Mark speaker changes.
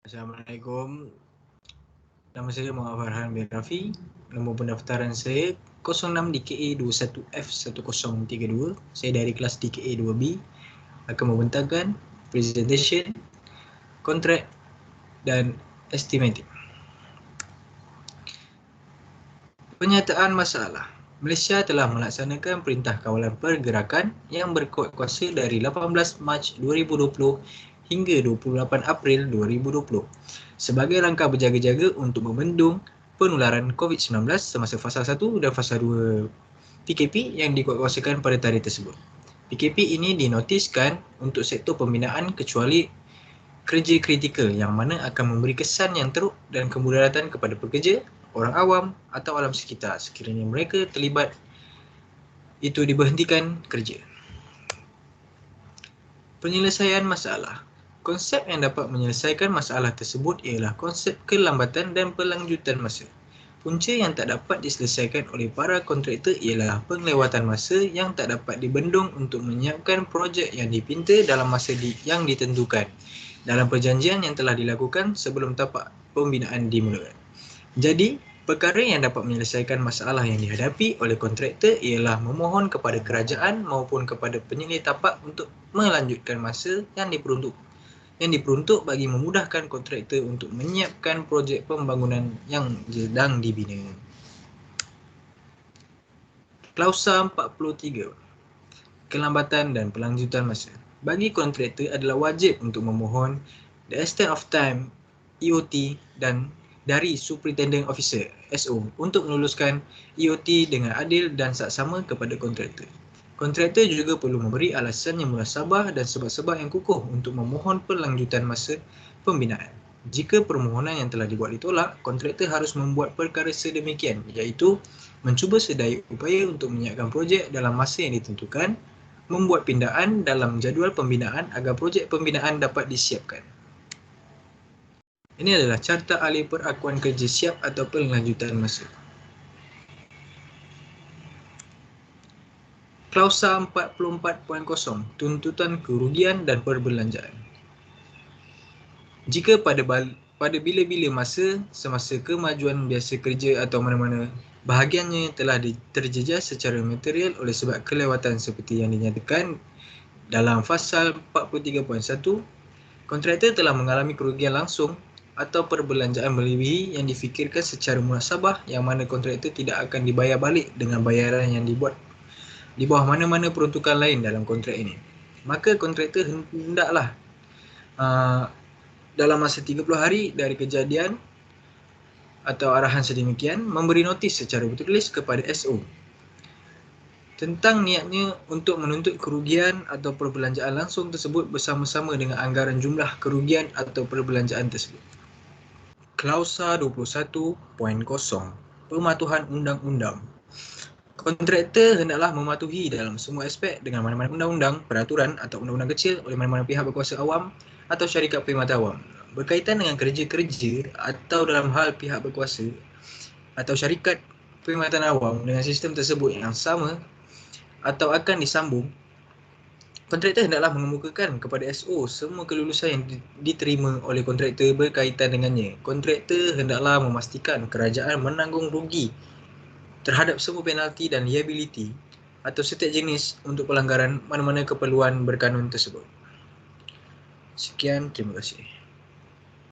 Speaker 1: Assalamualaikum. Nama saya Muhammad Farhan bin Rafi. Nombor pendaftaran saya 06 DKA 21F1032. Saya dari kelas DKA 2B. Akan membentangkan presentation, kontrak dan estimating. Penyataan masalah. Malaysia telah melaksanakan Perintah Kawalan Pergerakan yang berkuat kuasa dari 18 Mac 2020 hingga 28 April 2020 sebagai langkah berjaga-jaga untuk membendung penularan COVID-19 semasa fasa 1 dan fasa 2 PKP yang dikuatkuasakan pada tarikh tersebut. PKP ini dinotiskan untuk sektor pembinaan kecuali kerja kritikal yang mana akan memberi kesan yang teruk dan kemudaratan kepada pekerja, orang awam atau alam sekitar sekiranya mereka terlibat itu diberhentikan kerja. Penyelesaian masalah. Konsep yang dapat menyelesaikan masalah tersebut ialah konsep kelambatan dan berlanjutan masa. Punca yang tak dapat diselesaikan oleh para kontraktor ialah penglewatan masa yang tak dapat dibendung untuk menyiapkan projek yang dipinta dalam masa yang ditentukan dalam perjanjian yang telah dilakukan sebelum tapak pembinaan dimulakan. Jadi, perkara yang dapat menyelesaikan masalah yang dihadapi oleh kontraktor ialah memohon kepada kerajaan maupun kepada penyelih tapak untuk melanjutkan masa yang diperuntuk bagi memudahkan kontraktor untuk menyiapkan projek pembangunan yang sedang dibina. Klausa 43. Kelambatan dan pelanjutan masa. Bagi kontraktor adalah wajib untuk memohon the extent of time, EOT dan dari Superintendent Officer SO untuk meluluskan EOT dengan adil dan saksama kepada kontraktor. Kontraktor juga perlu memberi alasan yang munasabah dan sebab-sebab yang kukuh untuk memohon perlanjutan masa pembinaan. Jika permohonan yang telah dibuat ditolak, kontraktor harus membuat perkara sedemikian, iaitu mencuba sedaya upaya untuk menyiapkan projek dalam masa yang ditentukan, membuat pindaan dalam jadual pembinaan agar projek pembinaan dapat disiapkan. Ini adalah carta ahli perakuan kerja siap atau penlanjutan masa. Klausa 44.0 Tuntutan kerugian dan perbelanjaan. Jika pada bila-bila masa semasa kemajuan biasa kerja atau mana-mana bahagiannya telah terjejas secara material oleh sebab kelewatan seperti yang dinyatakan dalam fasal 43.1, kontraktor telah mengalami kerugian langsung atau perbelanjaan melebihi yang difikirkan secara munasabah yang mana kontraktor tidak akan dibayar balik dengan bayaran yang dibuat di bawah mana-mana peruntukan lain dalam kontrak ini. Maka kontraktor hendaklah dalam masa 30 hari dari kejadian atau arahan sedemikian memberi notis secara bertulis kepada SO tentang niatnya untuk menuntut kerugian atau perbelanjaan langsung tersebut bersama-sama dengan anggaran jumlah kerugian atau perbelanjaan tersebut. Klausa 21.0 Pematuhan undang-undang. Kontraktor hendaklah mematuhi dalam semua aspek dengan mana-mana undang-undang, peraturan atau undang-undang kecil oleh mana-mana pihak berkuasa awam atau syarikat perkhidmatan awam berkaitan dengan kerja-kerja atau dalam hal pihak berkuasa atau syarikat perkhidmatan awam dengan sistem tersebut yang sama atau akan disambung. Kontraktor hendaklah mengemukakan kepada SO semua kelulusan yang diterima oleh kontraktor berkaitan dengannya. Kontraktor hendaklah memastikan kerajaan menanggung rugi terhadap semua penalti dan liability atau setiap jenis untuk pelanggaran mana-mana keperluan berkanun tersebut. Sekian, terima kasih.